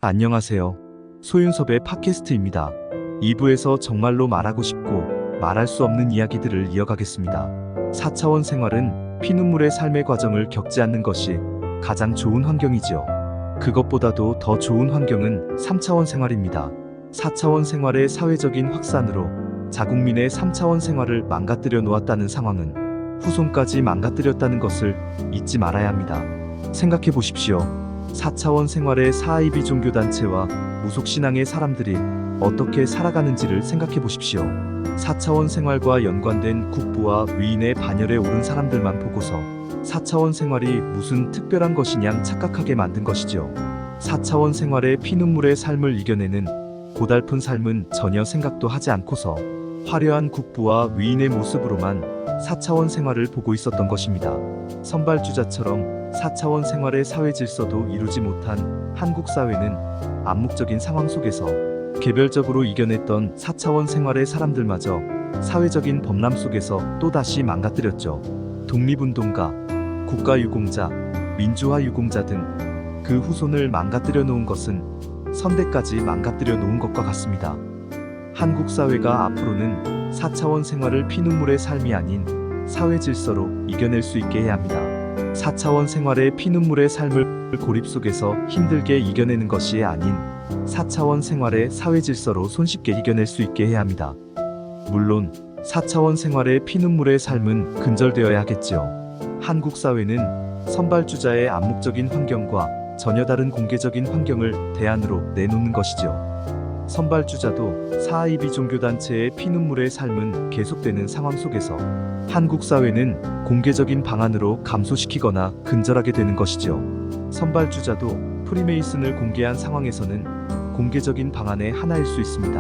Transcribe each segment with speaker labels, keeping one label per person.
Speaker 1: 안녕하세요. 소윤섭의 팟캐스트입니다. 2부에서 정말로 말하고 싶고 말할 수 없는 이야기들을 이어가겠습니다. 4차원 생활은 피눈물의 삶의 과정을 겪지 않는 것이 가장 좋은 환경이지요. 그것보다도 더 좋은 환경은 3차원 생활입니다. 4차원 생활의 사회적인 확산으로 자국민의 3차원 생활을 망가뜨려 놓았다는 상황은 후손까지 망가뜨렸다는 것을 잊지 말아야 합니다. 생각해 보십시오. 4차원 생활의 사이비 종교단체와 무속신앙의 사람들이 어떻게 살아가는지를 생각해 보십시오. 4차원 생활과 연관된 국부와 위인의 반열에 오른 사람들만 보고서 4차원 생활이 무슨 특별한 것이냐 착각하게 만든 것이죠. 4차원 생활의 피눈물의 삶을 이겨내는 고달픈 삶은 전혀 생각도 하지 않고서 화려한 국부와 위인의 모습으로만 4차원 생활을 보고 있었던 것입니다. 선발주자처럼 4차원 생활의 사회 질서도 이루지 못한 한국 사회는 암묵적인 상황 속에서 개별적으로 이겨냈던 4차원 생활의 사람들마저 사회적인 범람 속에서 또다시 망가뜨렸죠. 독립운동가, 국가유공자, 민주화유공자 등 그 후손을 망가뜨려 놓은 것은 선대까지 망가뜨려 놓은 것과 같습니다. 한국 사회가 앞으로는 4차원 생활을 피눈물의 삶이 아닌 사회 질서로 이겨낼 수 있게 해야 합니다. 4차원 생활의 피눈물의 삶을 고립 속에서 힘들게 이겨내는 것이 아닌 4차원 생활의 사회 질서로 손쉽게 이겨낼 수 있게 해야 합니다. 물론 4차원 생활의 피눈물의 삶은 근절되어야 하겠지요. 한국 사회는 선발주자의 암묵적인 환경과 전혀 다른 공개적인 환경을 대안으로 내놓는 것이죠. 선발주자도 사이비 종교단체의 피눈물의 삶은 계속되는 상황 속에서 한국 사회는 공개적인 방안으로 감소시키거나 근절하게 되는 것이죠. 선발주자도 프리메이슨을 공개한 상황에서는 공개적인 방안의 하나일 수 있습니다.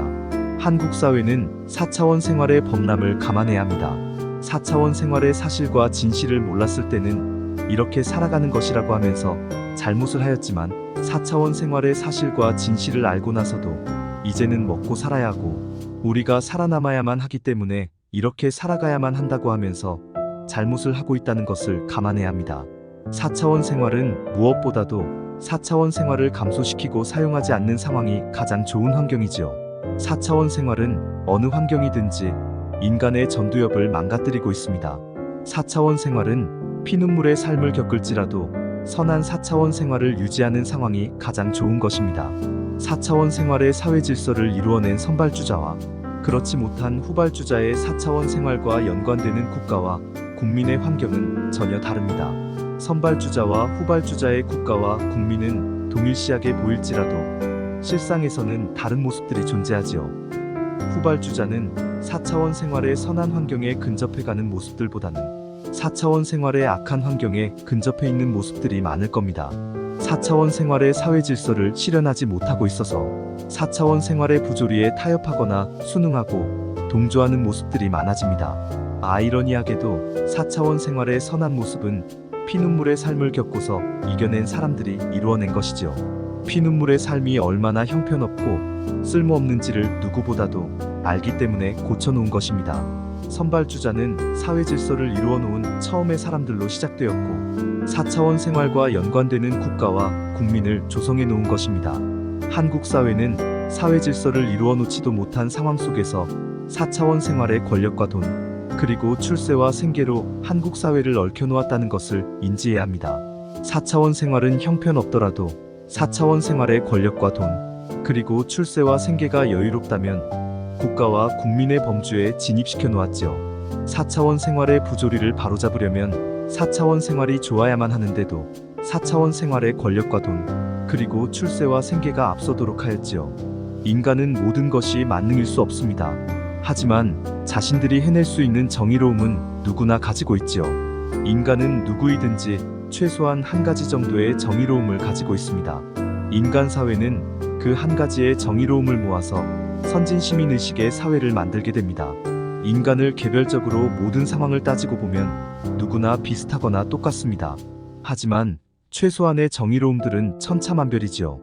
Speaker 1: 한국 사회는 4차원 생활의 범람을 감안해야 합니다. 4차원 생활의 사실과 진실을 몰랐을 때는 이렇게 살아가는 것이라고 하면서 잘못을 하였지만 4차원 생활의 사실과 진실을 알고 나서도 이제는 먹고 살아야 하고 우리가 살아남아야만 하기 때문에 이렇게 살아가야만 한다고 하면서 잘못을 하고 있다는 것을 감안해야 합니다. 4차원 생활은 무엇보다도 4차원 생활을 감소시키고 사용하지 않는 상황이 가장 좋은 환경이지요. 4차원 생활은 어느 환경이든지 인간의 전두엽을 망가뜨리고 있습니다. 4차원 생활은 피눈물의 삶을 겪을지라도 선한 4차원 생활을 유지하는 상황이 가장 좋은 것입니다. 4차원 생활의 사회 질서를 이루어낸 선발주자와 그렇지 못한 후발주자의 4차원 생활과 연관되는 국가와 국민의 환경은 전혀 다릅니다. 선발주자와 후발주자의 국가와 국민은 동일시하게 보일지라도 실상에서는 다른 모습들이 존재하지요. 후발주자는 4차원 생활의 선한 환경에 근접해가는 모습들보다는 4차원 생활의 악한 환경에 근접해 있는 모습들이 많을 겁니다. 4차원 생활의 사회 질서를 실현하지 못하고 있어서 4차원 생활의 부조리에 타협하거나 순응하고 동조하는 모습들이 많아집니다. 아이러니하게도 4차원 생활의 선한 모습은 피눈물의 삶을 겪고서 이겨낸 사람들이 이루어낸 것이죠. 피눈물의 삶이 얼마나 형편없고 쓸모없는지를 누구보다도 알기 때문에 고쳐놓은 것입니다. 선발주자는 사회 질서를 이루어놓은 처음의 사람들로 시작되었고 4차원 생활과 연관되는 국가와 국민을 조성해 놓은 것입니다. 한국 사회는 사회 질서를 이루어놓지도 못한 상황 속에서 4차원 생활의 권력과 돈, 그리고 출세와 생계로 한국 사회를 얽혀놓았다는 것을 인지해야 합니다. 4차원 생활은 형편없더라도 4차원 생활의 권력과 돈, 그리고 출세와 생계가 여유롭다면 국가와 국민의 범주에 진입시켜 놓았지요. 4차원 생활의 부조리를 바로잡으려면 4차원 생활이 좋아야만 하는데도 4차원 생활의 권력과 돈, 그리고 출세와 생계가 앞서도록 하였지요. 인간은 모든 것이 만능일 수 없습니다. 하지만 자신들이 해낼 수 있는 정의로움은 누구나 가지고 있지요. 인간은 누구이든지 최소한 한 가지 정도의 정의로움을 가지고 있습니다. 인간 사회는 그 한 가지의 정의로움을 모아서 선진 시민의식의 사회를 만들게 됩니다. 인간을 개별적으로 모든 상황을 따지고 보면 누구나 비슷하거나 똑같습니다. 하지만 최소한의 정의로움들은 천차만별이지요.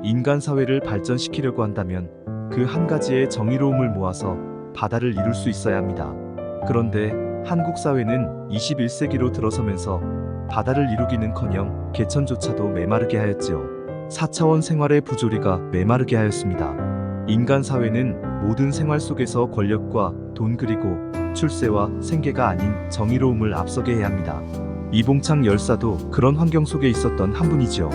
Speaker 1: 인간 사회를 발전시키려고 한다면 그 한 가지의 정의로움을 모아서 바다를 이룰 수 있어야 합니다. 그런데 한국 사회는 21세기로 들어서면서 바다를 이루기는커녕 개천조차도 메마르게 하였지요. 4차원 생활의 부조리가 메마르게 하였습니다. 인간 사회는 모든 생활 속에서 권력과 돈 그리고 출세와 생계가 아닌 정의로움을 앞서게 해야 합니다. 이봉창 열사도 그런 환경 속에 있었던 한 분이죠.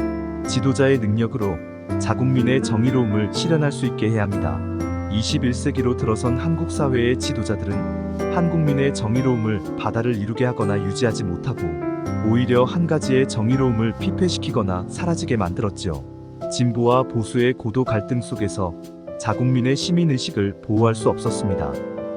Speaker 1: 지도자의 능력으로 자국민의 정의로움을 실현할 수 있게 해야 합니다. 21세기로 들어선 한국 사회의 지도자들은 한국민의 정의로움을 바다를 이루게 하거나 유지하지 못하고 오히려 한 가지의 정의로움을 피폐시키거나 사라지게 만들었지요. 진보와 보수의 고도 갈등 속에서 자국민의 시민의식을 보호할 수 없었습니다.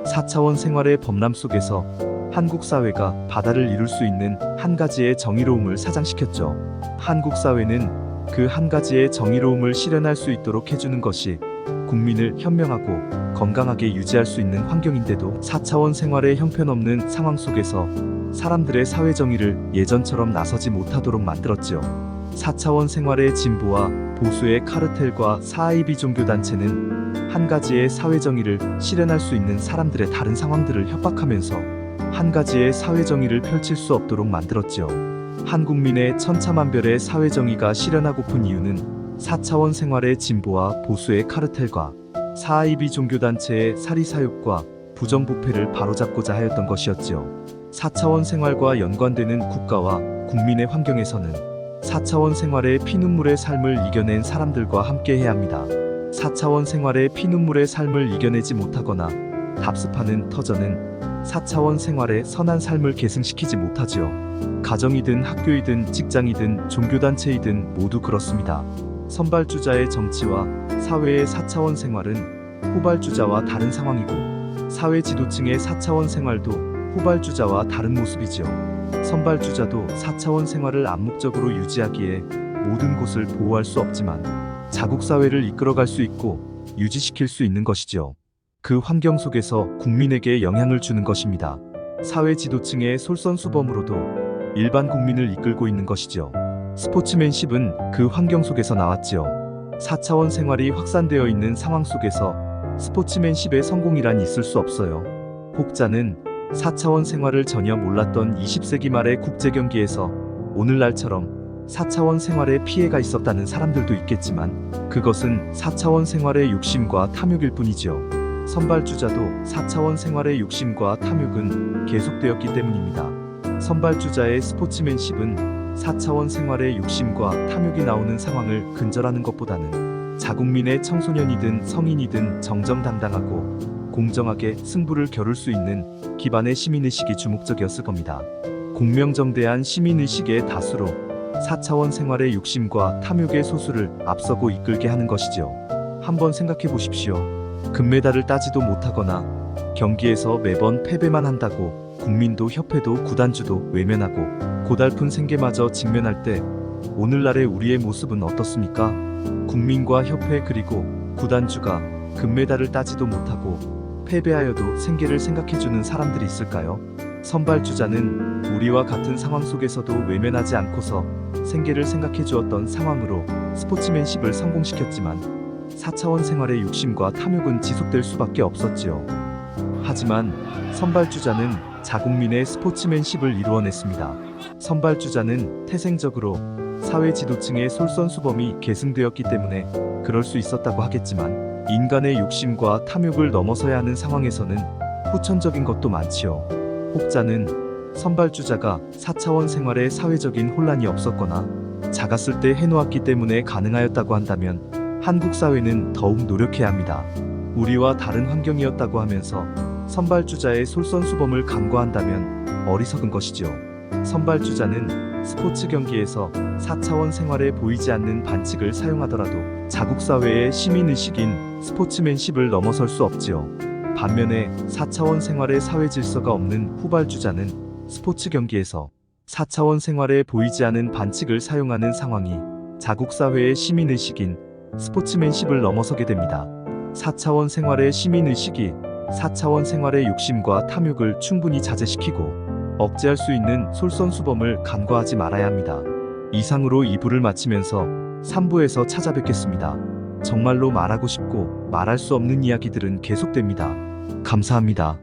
Speaker 1: 4차원 생활의 범람 속에서 한국 사회가 바다를 이룰 수 있는 한 가지의 정의로움을 사장시켰죠. 한국 사회는 그 한 가지의 정의로움을 실현할 수 있도록 해주는 것이 국민을 현명하고 건강하게 유지할 수 있는 환경인데도 4차원 생활의 형편없는 상황 속에서 사람들의 사회정의를 예전처럼 나서지 못하도록 만들었지요. 4차원 생활의 진보와 보수의 카르텔과 사이비 종교단체는 한 가지의 사회정의를 실현할 수 있는 사람들의 다른 상황들을 협박하면서 한 가지의 사회정의를 펼칠 수 없도록 만들었지요. 한국민의 천차만별의 사회정의가 실현하고픈 이유는 4차원 생활의 진보와 보수의 카르텔과 사이비 종교단체의 사리사욕과 부정부패를 바로잡고자 하였던 것이었지요. 4차원 생활과 연관되는 국가와 국민의 환경에서는 4차원 생활의 피눈물의 삶을 이겨낸 사람들과 함께 해야 합니다. 4차원 생활의 피눈물의 삶을 이겨내지 못하거나 답습하는 터전은 4차원 생활의 선한 삶을 계승시키지 못하지요. 가정이든 학교이든 직장이든 종교단체이든 모두 그렇습니다. 선발주자의 정치와 사회의 4차원 생활은 후발주자와 다른 상황이고 사회 지도층의 4차원 생활도 후발주자와 다른 모습이지요. 선발주자도 4차원 생활을 암묵적으로 유지하기에 모든 곳을 보호할 수 없지만 자국사회를 이끌어갈 수 있고 유지시킬 수 있는 것이죠. 그 환경 속에서 국민에게 영향을 주는 것입니다. 사회 지도층의 솔선수범으로도 일반 국민을 이끌고 있는 것이죠. 스포츠맨십은 그 환경 속에서 나왔지요. 4차원 생활이 확산되어 있는 상황 속에서 스포츠맨십의 성공이란 있을 수 없어요. 혹자는 4차원 생활을 전혀 몰랐던 20세기 말의 국제경기에서 오늘날처럼 4차원 생활에 피해가 있었다는 사람들도 있겠지만 그것은 4차원 생활의 욕심과 탐욕일 뿐이죠. 선발주자도 4차원 생활의 욕심과 탐욕은 계속되었기 때문입니다. 선발주자의 스포츠맨십은 4차원 생활의 욕심과 탐욕이 나오는 상황을 근절하는 것보다는 자국민의 청소년이든 성인이든 정정당당하고 공정하게 승부를 겨룰 수 있는 기반의 시민의식이 주목적이었을 겁니다. 공명정대한 시민의식의 다수로 4차원 생활의 욕심과 탐욕의 소수를 앞서고 이끌게 하는 것이죠. 한번 생각해 보십시오. 금메달을 따지도 못하거나 경기에서 매번 패배만 한다고 국민도 협회도 구단주도 외면하고 고달픈 생계마저 직면할 때 오늘날의 우리의 모습은 어떻습니까? 국민과 협회 그리고 구단주가 금메달을 따지도 못하고 패배하여도 생계를 생각해주는 사람들이 있을까요? 선발주자는 우리와 같은 상황 속에서도 외면하지 않고서 생계를 생각해주었던 상황으로 스포츠맨십을 성공시켰지만 4차원 생활의 욕심과 탐욕은 지속될 수밖에 없었지요. 하지만 선발주자는 자국민의 스포츠맨십을 이루어냈습니다. 선발주자는 태생적으로 사회 지도층의 솔선수범이 계승되었기 때문에 그럴 수 있었다고 하겠지만 인간의 욕심과 탐욕을 넘어서야 하는 상황에서는 후천적인 것도 많지요. 혹자는 선발주자가 4차원 생활에 사회적인 혼란이 없었거나 작았을 때 해놓았기 때문에 가능하였다고 한다면 한국 사회는 더욱 노력해야 합니다. 우리와 다른 환경이었다고 하면서 선발주자의 솔선수범을 간과한다면 어리석은 것이죠. 선발주자는 스포츠 경기에서 4차원 생활에 보이지 않는 반칙을 사용하더라도 자국사회의 시민의식인 스포츠맨십을 넘어설 수 없지요. 반면에 4차원 생활의 사회질서가 없는 후발주자는 스포츠 경기에서 4차원 생활에 보이지 않는 반칙을 사용하는 상황이 자국사회의 시민의식인 스포츠맨십을 넘어서게 됩니다. 4차원 생활의 시민의식이 4차원 생활의 욕심과 탐욕을 충분히 자제시키고 억제할 수 있는 솔선수범을 간과하지 말아야 합니다. 이상으로 2부를 마치면서 3부에서 찾아뵙겠습니다. 정말로 말하고 싶고 말할 수 없는 이야기들은 계속됩니다. 감사합니다.